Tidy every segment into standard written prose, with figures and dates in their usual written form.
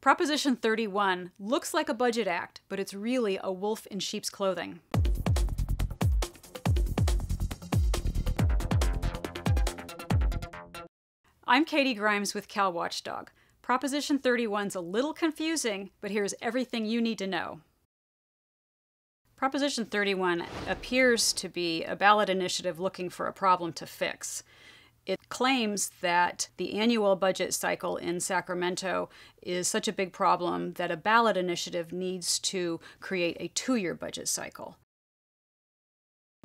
Proposition 31 looks like a budget act, but it's really a wolf in sheep's clothing. I'm Katy Grimes with CalWatchdog. Proposition 31's a little confusing, but here's everything you need to know. Proposition 31 appears to be a ballot initiative looking for a problem to fix. It claims that the annual budget cycle in Sacramento is such a big problem that a ballot initiative needs to create a 2-year budget cycle.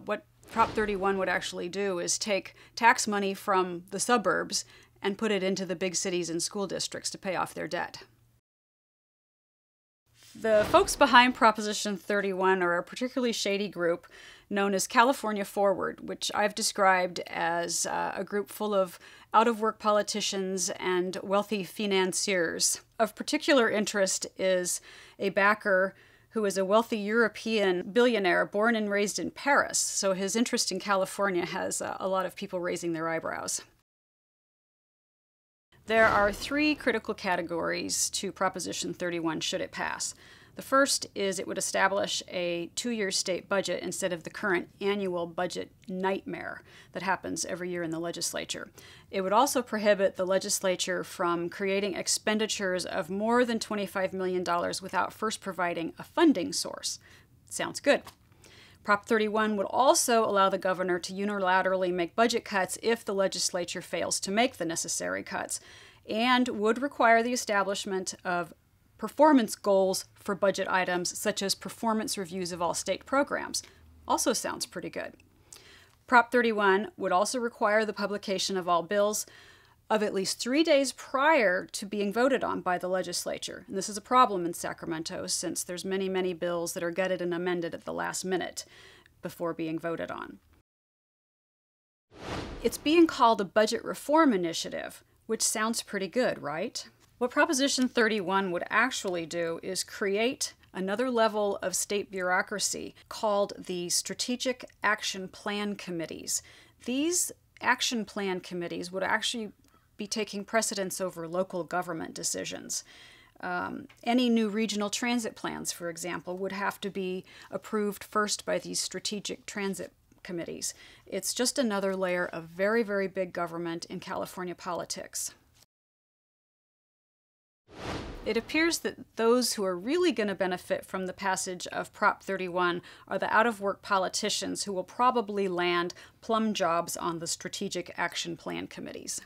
What Prop 31 would actually do is take tax money from the suburbs and put it into the big cities and school districts to pay off their debt. The folks behind Proposition 31 are a particularly shady group known as California Forward, which I've described as a group full of out-of-work politicians and wealthy financiers. Of particular interest is a backer who is a wealthy European billionaire born and raised in Paris, so his interest in California has a lot of people raising their eyebrows. There are 3 critical categories to Proposition 31 should it pass. The first is it would establish a 2-year state budget instead of the current annual budget nightmare that happens every year in the legislature. It would also prohibit the legislature from creating expenditures of more than $25 million without first providing a funding source. Sounds good. Prop 31 would also allow the governor to unilaterally make budget cuts if the legislature fails to make the necessary cuts, and would require the establishment of performance goals for budget items such as performance reviews of all state programs. Also sounds pretty good. Prop 31 would also require the publication of all bills of at least 3 days prior to being voted on by the legislature. And this is a problem in Sacramento since there's many bills that are gutted and amended at the last minute before being voted on. It's being called a budget reform initiative, which sounds pretty good, right? What Proposition 31 would actually do is create another level of state bureaucracy called the Strategic Action Plan Committees. These action plan committees would actually be taking precedence over local government decisions. Any new regional transit plans, for example, would have to be approved first by these strategic transit committees. It's just another layer of very big government in California politics. It appears that those who are really going to benefit from the passage of Prop 31 are the out-of-work politicians who will probably land plum jobs on the Strategic Action Plan committees.